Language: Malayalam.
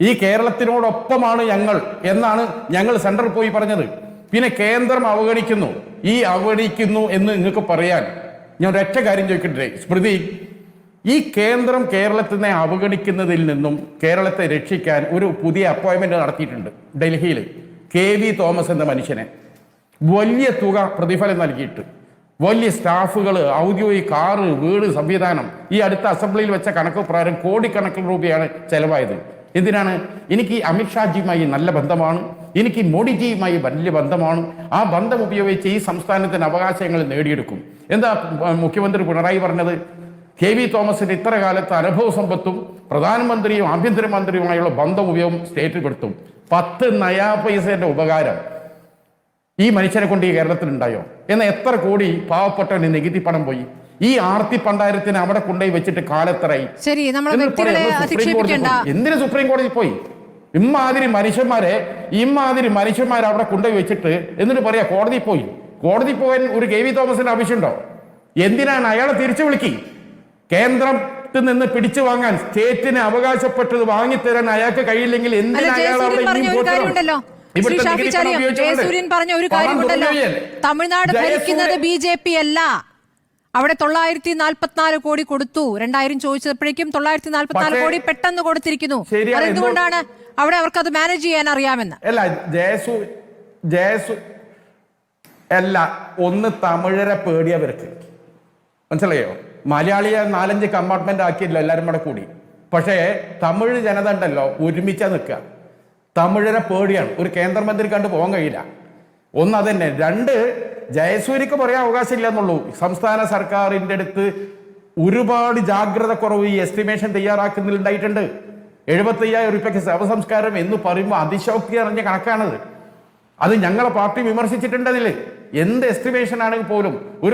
ഈ കേരളത്തിനോടൊപ്പമാണ് ഞങ്ങൾ എന്നാണ് ഞങ്ങൾ സെൻട്രൽ പോയി പറഞ്ഞത്. പിന്നെ കേന്ദ്രം അവഗണിക്കുന്നു, ഈ അവഗണിക്കുന്നു എന്ന് നിങ്ങൾക്ക് പറയാൻ ഞാൻ ഒരൊറ്റ കാര്യം ചോദിക്കട്ടെ സ്മൃതി. ഈ കേന്ദ്രം കേരളത്തിനെ അവഗണിക്കുന്നതിൽ നിന്നും കേരളത്തെ രക്ഷിക്കാൻ ഒരു പുതിയ അപ്പോയിന്റ്മെന്റ് നടത്തിയിട്ടുണ്ട് ഡൽഹിയിൽ. KV തോമസ് എന്ന മനുഷ്യനെ വലിയ തുക പ്രതിഫലം നൽകിയിട്ട് വലിയ സ്റ്റാഫുകൾ, ഔദ്യോഗിക കാറ്, വീട്, സംവിധാനം, ഈ അടുത്ത അസംബ്ലിയിൽ വെച്ച കണക്ക് പ്രകാരം കോടിക്കണക്കിന് രൂപയാണ് ചെലവായത്. എന്തിനാണ്? എനിക്ക് അമിത്ഷാജിയുമായി നല്ല ബന്ധമാണ്, എനിക്ക് മോഡിജിയുമായി വലിയ ബന്ധമാണ്, ആ ബന്ധം ഉപയോഗിച്ച് ഈ സംസ്ഥാനത്തിന് അവകാശങ്ങൾ നേടിയെടുക്കും. എന്താ മുഖ്യമന്ത്രി പിണറായി പറഞ്ഞത്? KV തോമസിന്റെ ഇത്ര കാലത്ത് അനുഭവ സമ്പത്തും പ്രധാനമന്ത്രിയും ആഭ്യന്തരമന്ത്രിയുമായുള്ള ബന്ധം ഉപയോഗം സ്റ്റേറ്റിൽ പെടുത്തും. 10 നയാ പൈസയുടെ ഉപകാരം ഈ മനുഷ്യനെ കൊണ്ട് ഈ കേരളത്തിൽ ഉണ്ടായോ? എന്നാൽ എത്ര കോടി പാവപ്പെട്ടവന് നികുതി പണം പോയി? ഈ ആർത്തി പണ്ടായിരത്തിന് അവിടെ കൊണ്ടുപോയി വെച്ചിട്ട് കാലത്തറായി. എന്തിനു സുപ്രീം കോടതി പോയി? ഇമ്മാതിരി മനുഷ്യന്മാരെ അവിടെ കൊണ്ടുപോയി വെച്ചിട്ട് എന്നിട്ട് പറയാ കോടതി പോയി. കോടതി പോകാൻ ഒരു KV തോമസിന്റെ ആവശ്യമുണ്ടോ? എന്തിനാണ് അയാളെ തിരിച്ചു വിളിക്കി? കേന്ദ്രത്തിൽ നിന്ന് പിടിച്ചു വാങ്ങാൻ, സ്റ്റേറ്റിന് അവകാശപ്പെട്ടത് വാങ്ങിത്തരാൻ അയാൾക്ക് കഴിയില്ലെങ്കിൽ എന്തിനാണ് അയാൾ ജയസൂര്യൻ പറഞ്ഞ ഒരു കാര്യമുണ്ടല്ലോ, തമിഴ്നാട് ഭരിക്കുന്നത് BJP അല്ല. അവിടെ 944 കോടി കൊടുത്തു. 2000 ചോദിച്ചപ്പോഴേക്കും 944 കോടി പെട്ടെന്ന് കൊടുത്തിരിക്കുന്നു. അതെന്തുകൊണ്ടാണ്? അവിടെ അവർക്ക് അത് മാനേജ് ചെയ്യാൻ അറിയാമെന്ന്. അല്ല, ഒന്ന് തമിഴരെ പേടിയവർക്ക് മനസ്സിലായോ? മലയാളിയെ 4-5 കമ്പാർട്ട്മെന്റ് ആക്കിയില്ല എല്ലാവരും കൂടെ കൂടി. പക്ഷേ തമിഴ് ജനത ഉണ്ടല്ലോ ഒരുമിച്ചാ നിൽക്കുക. തമിഴരെ പേടിയാണ്. ഒരു കേന്ദ്രമന്ത്രി കണ്ടു പോകാൻ കഴിയില്ല. ഒന്ന് അതന്നെ. 2, ജയസൂര്യക്ക് പറയാൻ അവകാശമില്ല എന്നുള്ളൂ. സംസ്ഥാന സർക്കാരിൻ്റെ അടുത്ത് ഒരുപാട് ജാഗ്രത കുറവ് ഈ എസ്റ്റിമേഷൻ തയ്യാറാക്കുന്നതിലുണ്ടായിട്ടുണ്ട്. 75,000 രൂപയ്ക്ക് ശവസംസ്കാരം എന്ന് പറയുമ്പോൾ അതിശോക്തി അറിഞ്ഞ കണക്കാണത്. അത് ഞങ്ങളെ പാർട്ടി വിമർശിച്ചിട്ടുണ്ട്. അതിൽ എന്ത് എസ്റ്റിമേഷൻ ആണെങ്കിൽ പോലും ഒരു